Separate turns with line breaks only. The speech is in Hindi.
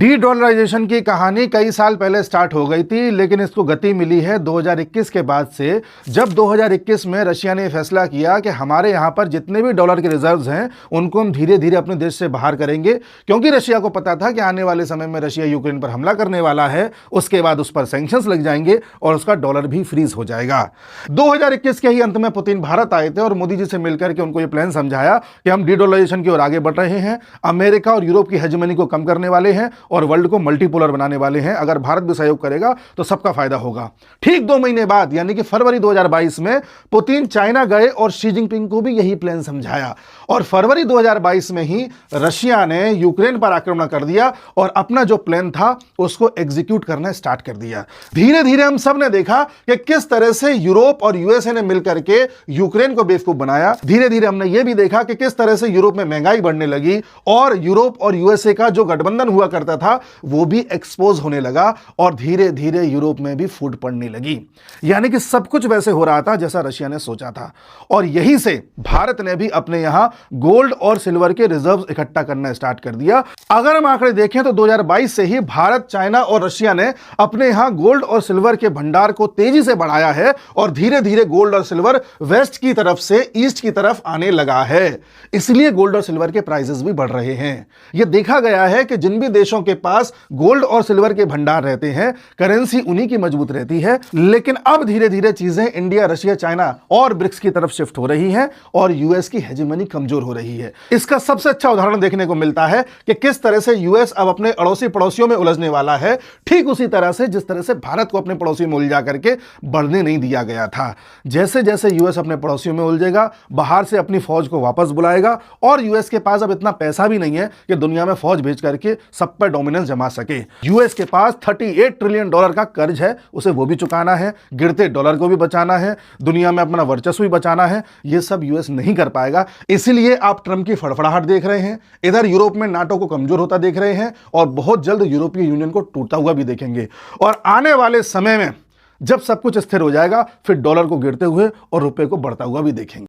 डी डॉलराइजेशन की कहानी कई साल पहले स्टार्ट हो गई थी, लेकिन इसको गति मिली है 2021 के बाद से, जब 2021 में रशिया ने फैसला किया कि हमारे यहां पर जितने भी डॉलर के रिजर्व्स हैं उनको हम धीरे धीरे अपने देश से बाहर करेंगे, क्योंकि रशिया को पता था कि आने वाले समय में रशिया यूक्रेन पर हमला करने वाला है, उसके बाद उस पर सैंक्शंस लग जाएंगे और उसका डॉलर भी फ्रीज हो जाएगा। 2021 के ही अंत में पुतिन भारत आए थे और मोदी जी से मिलकर के उनको ये प्लान समझाया कि हम डी डॉलराइजेशन की ओर आगे बढ़ रहे हैं, अमेरिका और यूरोप की हेजेमनी को कम करने वाले हैं और वर्ल्ड को मल्टीपोलर बनाने वाले हैं। अगर भारत भी सहयोग करेगा तो सबका फायदा होगा। ठीक 2 महीने बाद यानी कि फरवरी 2022 में पुतिन चाइना गए और शी जिनपिंग को भी यही प्लान समझाया और फरवरी 2022 में ही रशिया ने यूक्रेन पर आक्रमण कर दिया और अपना जो प्लान था उसको एग्जीक्यूट करना स्टार्ट कर दिया। धीरे धीरे हम सब ने देखा कि किस तरह से यूरोप और यूएसए ने मिलकर के यूक्रेन को बेवकूफ बनाया। धीरे धीरे हमने यह भी देखा कि किस तरह से यूरोप में महंगाई बढ़ने लगी और यूरोप और यूएसए का जो गठबंधन हुआ करता था वो भी एक्सपोज होने लगा और धीरे धीरे यूरोप में भी फूट पड़ने लगी। यानी कि सब कुछ वैसे हो रहा था जैसा रशिया ने सोचा था और यहीं से भारत ने भी अपने यहां गोल्ड और सिल्वर के रिजर्व्स इकट्ठा करना स्टार्ट कर दिया। अगर हम आंकड़े देखें तो 2022 से ही भारत, चाइना और रशिया ने अपने यहां गोल्ड और सिल्वर के भंडार को तेजी से बढ़ाया है और धीरे धीरे गोल्ड और सिल्वर वेस्ट की तरफ से ईस्ट की तरफ आने लगा है। इसलिए गोल्ड और सिल्वर के प्राइसेस भी बढ़ रहे हैं। यह देखा गया है कि जिन भी देशों के पास गोल्ड और सिल्वर के भंडार रहते हैं, करेंसी उन्हीं की मजबूत रहती है। लेकिन अब धीरे धीरे चीजें इंडिया, रशिया, चाइना और ब्रिक्स की तरफ शिफ्ट हो रही हैं और यूएस की हेजेमनी कमजोर हो रही है। इसका सबसे अच्छा उदाहरण देखने को मिलता है कि किस तरह से यूएस अब अपने अड़ोसी पड़ोसियों में उलझने वाला है, ठीक उसी तरह से जिस तरह से भारत को अपने पड़ोसी में उलझा करके बढ़ने नहीं दिया गया था। जैसे जैसे यूएस अपने पड़ोसियों में उलझेगा, बाहर से अपनी फौज को वापस बुलाएगा और यूएस के पास अब इतना पैसा भी नहीं है कि दुनिया में फौज भेज करके सब पर डोमिनेंस जमा सके। यूएस के पास $38 ट्रिलियन का कर्ज है, उसे वो भी चुकाना है, गिरते डॉलर को भी बचाना है, दुनिया में अपना वर्चस्व भी बचाना है। ये सब यूएस नहीं कर पाएगा। इसीलिए आप ट्रंप की फड़फड़ाहट देख रहे हैं, इधर यूरोप में नाटो को कमजोर होता देख रहे हैं और बहुत जल्द यूरोपीय यूनियन को टूटता हुआ भी देखेंगे। और आने वाले समय में जब सब कुछ स्थिर हो जाएगा, फिर डॉलर को गिरते हुए और रुपए को बढ़ता हुआ भी देखेंगे।